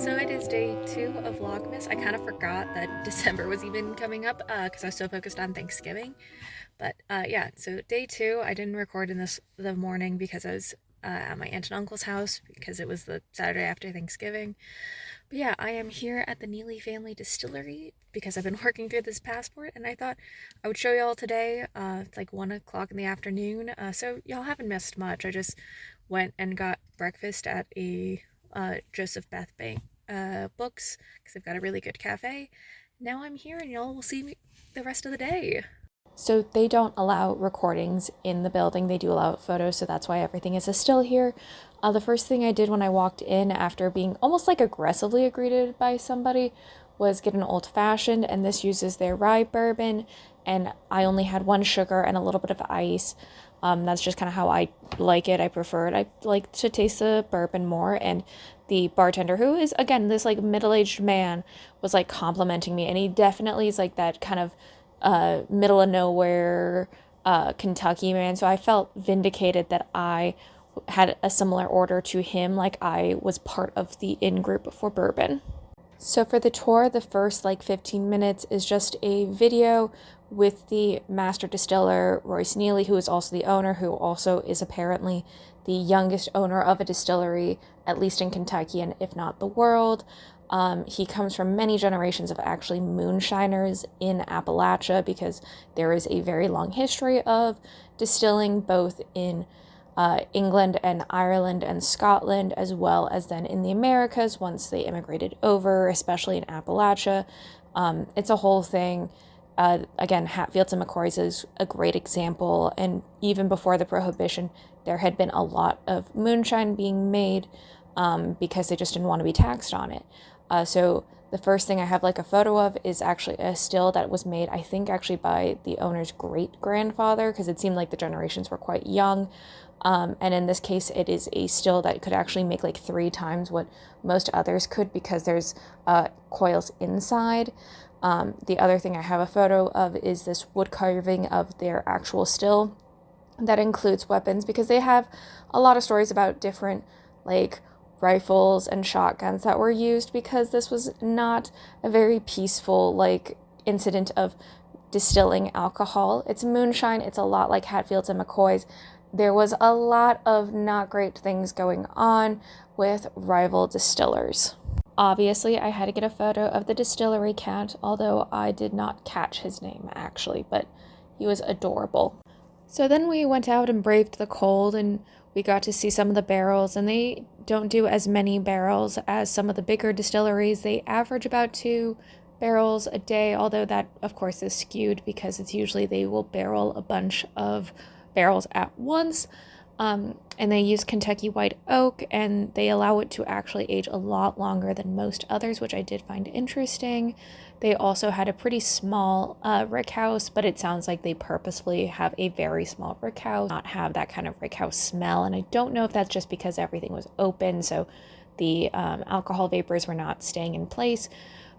So it is day 2 of Vlogmas. I kind of forgot that December was even coming up because I was so focused on Thanksgiving. But yeah, so day 2, I didn't record in the morning because I was at my aunt and uncle's house because it was the Saturday after Thanksgiving. But yeah, I am here at the Neely family distillery because I've been working through this passport, and I thought I would show y'all today. It's like 1 o'clock in the afternoon, so y'all haven't missed much. I just went and got breakfast at a Joseph Beth Bank books because they've got a really good cafe. Now I'm here, and y'all will see me the rest of the day. So they don't allow recordings in the building. They do allow photos, so that's why everything is a still here. The first thing I did when I walked in after being almost like aggressively greeted by somebody was get an old fashioned, and this uses their rye bourbon, and I only had one sugar and a little bit of ice. That's just kind of how I like it. I prefer it. I like to taste the bourbon more, and the bartender, who is again this like middle-aged man, was like complimenting me, and he definitely is like that kind of middle of nowhere Kentucky man. So I felt vindicated that I had a similar order to him, like I was part of the in group for bourbon. So for the tour, the first like 15 minutes is just a video with the master distiller, Royce Neely, who is also the owner, who also is apparently the youngest owner of a distillery, at least in Kentucky, and if not the world. He comes from many generations of actually moonshiners in Appalachia because there is a very long history of distilling both in England and Ireland and Scotland, as well as then in the Americas once they immigrated over, especially in Appalachia. It's a whole thing. Again, Hatfields and McCoys is a great example. And even before the Prohibition, there had been a lot of moonshine being made because they just didn't want to be taxed on it. So the first thing I have like a photo of is actually a still that was made, I think, actually by the owner's great grandfather, because it seemed like the generations were quite young. And in this case, it is a still that could actually make like 3 times what most others could because there's coils inside. The other thing I have a photo of is this wood carving of their actual still that includes weapons, because they have a lot of stories about different like rifles and shotguns that were used, because this was not a very peaceful like incident of distilling alcohol. It's moonshine. It's a lot like Hatfields and McCoys. There was a lot of not great things going on with rival distillers. Obviously, I had to get a photo of the distillery cat, although I did not catch his name actually, but he was adorable. So then we went out and braved the cold, and we got to see some of the barrels, and they don't do as many barrels as some of the bigger distilleries. They average about 2 barrels a day, although that of course is skewed because it's usually they will barrel a bunch of barrels at once. And they use Kentucky white oak, and they allow it to actually age a lot longer than most others, which I did find interesting. They also had a pretty small rick house, but it sounds like they purposefully have a very small rick house, not have that kind of rick house smell. And I don't know if that's just because everything was open, so the alcohol vapors were not staying in place.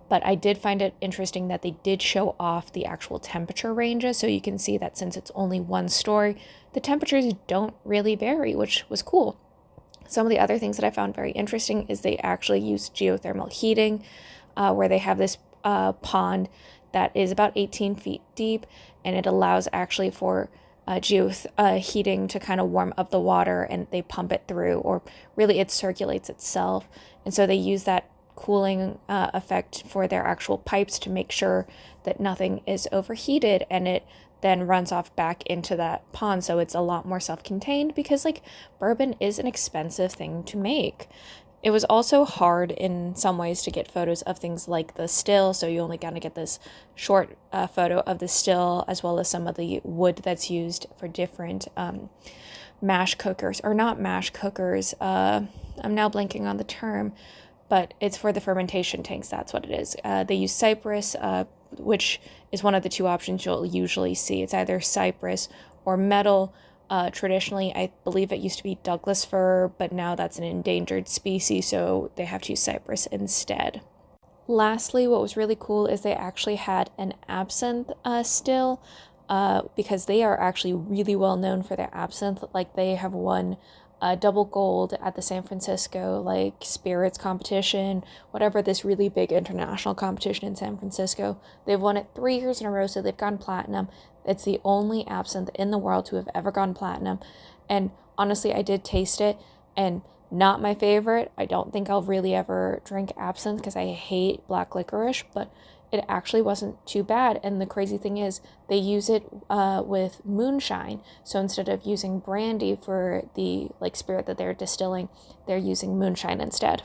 But I did find it interesting that they did show off the actual temperature ranges. So you can see that since it's only one story, the temperatures don't really vary, which was cool. Some of the other things that I found very interesting is they actually use geothermal heating, where they have this pond that is about 18 feet deep, and it allows actually for heating to kind of warm up the water, and they pump it through, or really it circulates itself. And so they use that cooling effect for their actual pipes to make sure that nothing is overheated, and it then runs off back into that pond. So it's a lot more self-contained, because like bourbon is an expensive thing to make. It was also hard in some ways to get photos of things like the still, so you only got to get this short photo of the still, as well as some of the wood that's used for different mash cookers, or not mash cookers, I'm now blanking on the term, but it's for the fermentation tanks. That's what it is. They use cypress, which is one of the 2 options you'll usually see. It's either cypress or metal. Traditionally, I believe it used to be Douglas fir, but now that's an endangered species, so they have to use cypress instead. Lastly, what was really cool is they actually had an absinthe still, because they are actually really well known for their absinthe. Like they have won double gold at the San Francisco like spirits competition, whatever, this really big international competition in San Francisco. They've won it 3 years in a row, so they've gone platinum. It's the only absinthe in the world to have ever gone platinum. And honestly, I did taste it, and not my favorite. I don't think I'll really ever drink absinthe because I hate black licorice, but it actually wasn't too bad. And the crazy thing is they use it with moonshine. So instead of using brandy for the like spirit that they're distilling, they're using moonshine instead.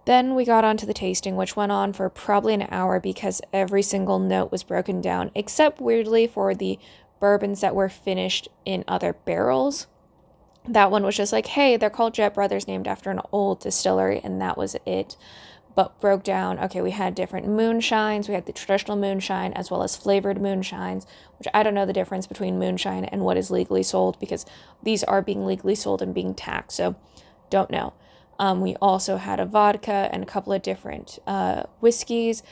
Then we got on to the tasting, which went on for probably an hour because every single note was broken down, except weirdly for the bourbons that were finished in other barrels. That one was just like, hey, they're called Jet Brothers, named after an old distillery, and that was it. But broke down, okay, we had different moonshines. We had the traditional moonshine as well as flavored moonshines, which I don't know the difference between moonshine and what is legally sold because these are being legally sold and being taxed, so don't know. We also had a vodka and a couple of different whiskeys,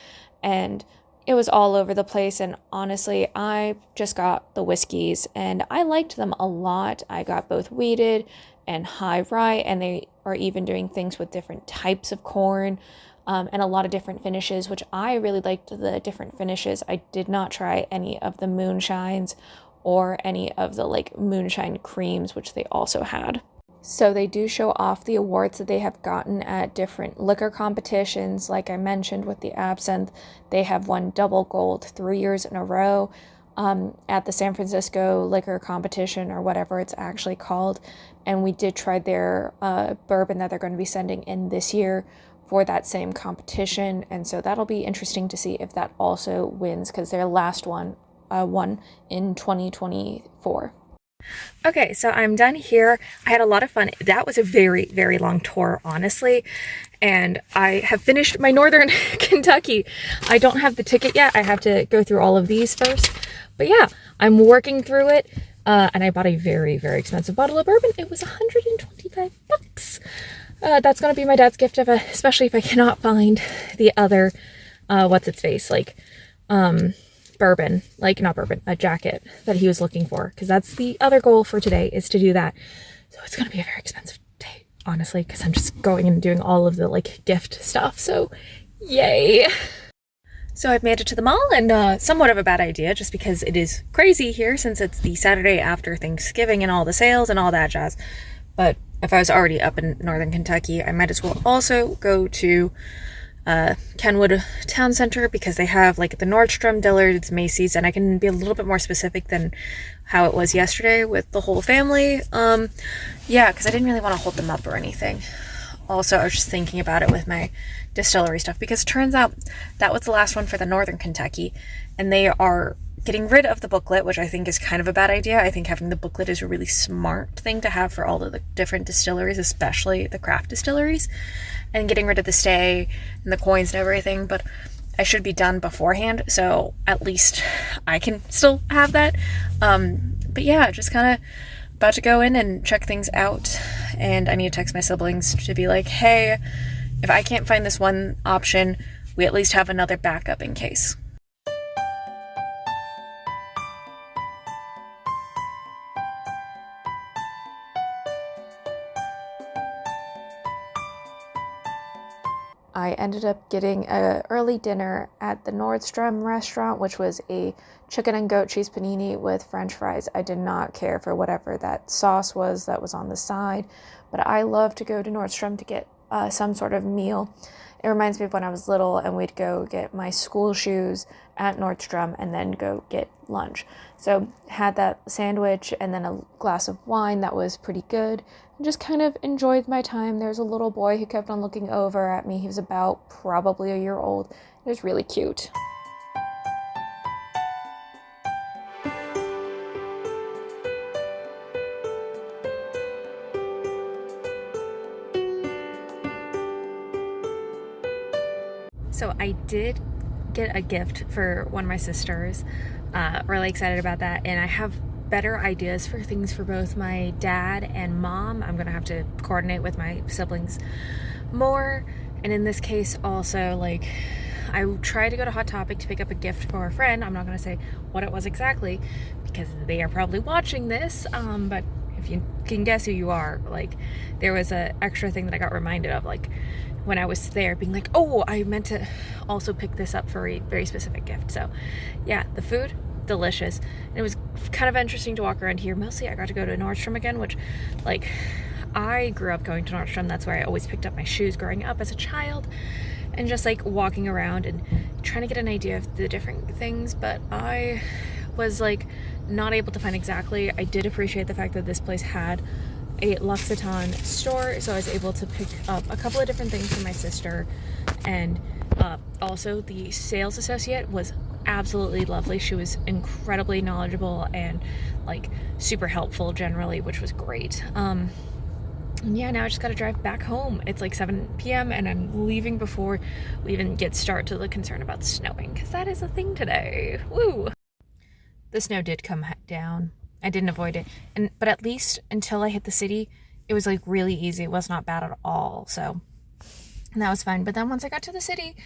and it was all over the place. And honestly, I just got the whiskeys and I liked them a lot. I got both wheated and high rye, and they are even doing things with different types of corn and a lot of different finishes, which I really liked the different finishes. I did not try any of the moonshines or any of the like moonshine creams, which they also had. So they do show off the awards that they have gotten at different liquor competitions. Like I mentioned with the absinthe, they have won double gold 3 years in a row at the San Francisco liquor competition, or whatever it's actually called. And we did try their bourbon that they're going to be sending in this year for that same competition. And so that'll be interesting to see if that also wins, because their last one won in 2024. Okay, so I'm done here. I had a lot of fun. That was a very, very long tour, honestly. And I have finished my Northern Kentucky. I don't have the ticket yet. I have to go through all of these first. But yeah, I'm working through it. And I bought a very, very expensive bottle of bourbon. It was $125. That's going to be my dad's gift, especially if I cannot find the other, what's its face, like, bourbon, like not bourbon, a jacket that he was looking for, because that's the other goal for today, is to do that. So it's going to be a very expensive day, honestly, because I'm just going and doing all of the like gift stuff. So yay. So I've made it to the mall, and somewhat of a bad idea just because it is crazy here since it's the Saturday after Thanksgiving and all the sales and all that jazz. But if I was already up in Northern Kentucky, I might as well also go to Kenwood Town Center, because they have like the Nordstrom, Dillard's, Macy's, and I can be a little bit more specific than how it was yesterday with the whole family. Yeah, because I didn't really want to hold them up or anything. Also, I was just thinking about it with my distillery stuff, because it turns out that was the last one for the Northern Kentucky, and they are getting rid of the booklet, which I think is kind of a bad idea. I think having the booklet is a really smart thing to have for all of the different distilleries, especially the craft distilleries, and getting rid of the stay and the coins and everything. But I should be done beforehand, so at least I can still have that. But yeah, just kind of about to go in and check things out, and I need to text my siblings to be like, hey, if I can't find this one option, we at least have another backup in case. I ended up getting an early dinner at the Nordstrom restaurant, which was a chicken and goat cheese panini with french fries. I did not care for whatever that sauce was that was on the side, but I love to go to Nordstrom to get some sort of meal. It reminds me of when I was little and we'd go get my school shoes at Nordstrom and then go get lunch. So had that sandwich and then a glass of wine that was pretty good. And just kind of enjoyed my time. There was a little boy who kept on looking over at me. He was about probably a year old. It was really cute. So I did get a gift for one of my sisters. Really excited about that. And I have better ideas for things for both my dad and mom. I'm gonna have to coordinate with my siblings more. And in this case also, like, I tried to go to Hot Topic to pick up a gift for a friend. I'm not gonna say what it was exactly because they are probably watching this, but if you can guess who you are, like there was a extra thing that I got reminded of, like when I was there, being like, oh, I meant to also pick this up for a very specific gift. So yeah, the food, delicious. And it was kind of interesting to walk around here. Mostly I got to go to Nordstrom again, which, like, I grew up going to Nordstrom. That's where I always picked up my shoes growing up as a child, and just like walking around and trying to get an idea of the different things. But I was like not able to find exactly. I did appreciate the fact that this place had a L'Occitane store, so I was able to pick up a couple of different things for my sister. And also the sales associate was absolutely lovely. She was incredibly knowledgeable and like super helpful generally, which was great. And yeah, now I just gotta drive back home. It's like 7 p.m. and I'm leaving before we even get started to the concern about snowing, because that is a thing today. Woo! The snow did come down. I didn't avoid it, but at least until I hit the city, it was like really easy. It was not bad at all, so and that was fine. But then once I got to the city,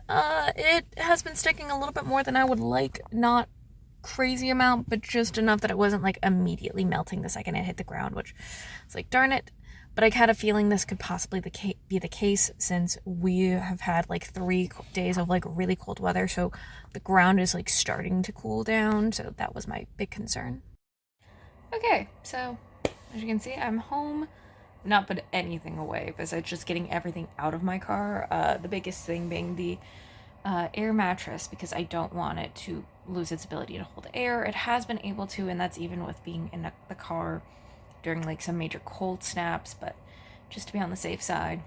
it has been sticking a little bit more than I would like. Not crazy amount, but just enough that it wasn't like immediately melting the second it hit the ground, which it's like, darn it. But I had a feeling this could possibly be the case, since we have had like 3 days of like really cold weather, so the ground is like starting to cool down, so that was my big concern. Okay, so as you can see, I'm home. Not put anything away besides just getting everything out of my car. The biggest thing being the air mattress, because I don't want it to lose its ability to hold air. It has been able to, and that's even with being in the car during like some major cold snaps, but just to be on the safe side.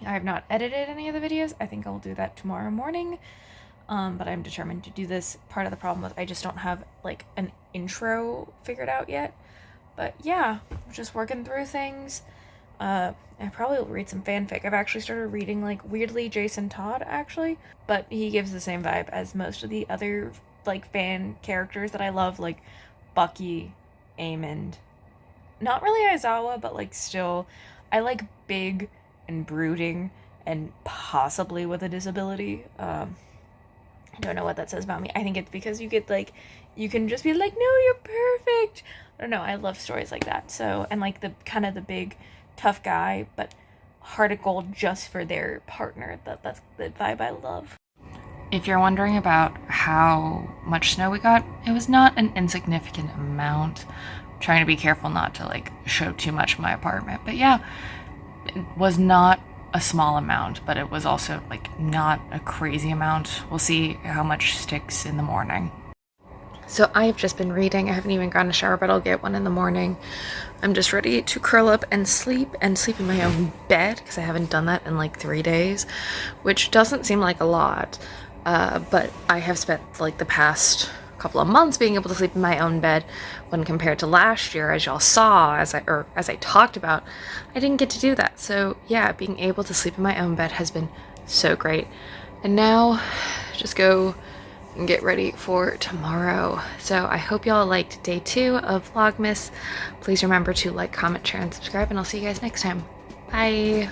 I have not edited any of the videos. I think I'll do that tomorrow morning. But I'm determined to do this. Part of the problem is I just don't have like an intro figured out yet. But yeah, just working through things. I probably will read some fanfic. I've actually started reading like weirdly Jason Todd actually, but he gives the same vibe as most of the other like fan characters that I love, like Bucky, Aemond. Not really Aizawa, but like still, I like big and brooding and possibly with a disability. I don't know what that says about me. I think it's because you get like, you can just be like, no, you're perfect. I don't know. I love stories like that. So, and like the kind of the big tough guy, but heart of gold just for their partner. That's the vibe I love. If you're wondering about how much snow we got, it was not an insignificant amount. I'm trying to be careful not to like show too much of my apartment, but yeah, it was not a small amount, but it was also like not a crazy amount. We'll see how much sticks in the morning. So I have just been reading. I haven't even gotten a shower, but I'll get one in the morning. I'm just ready to curl up and sleep in my own bed, because I haven't done that in like 3 days, which doesn't seem like a lot. But I have spent like the past couple of months being able to sleep in my own bed, when compared to last year, as y'all saw, as I talked about, I didn't get to do that. So yeah, being able to sleep in my own bed has been so great. And now just go and get ready for tomorrow. So I hope y'all liked day 2 of Vlogmas. Please remember to like, comment, share, and subscribe, and I'll see you guys next time. Bye.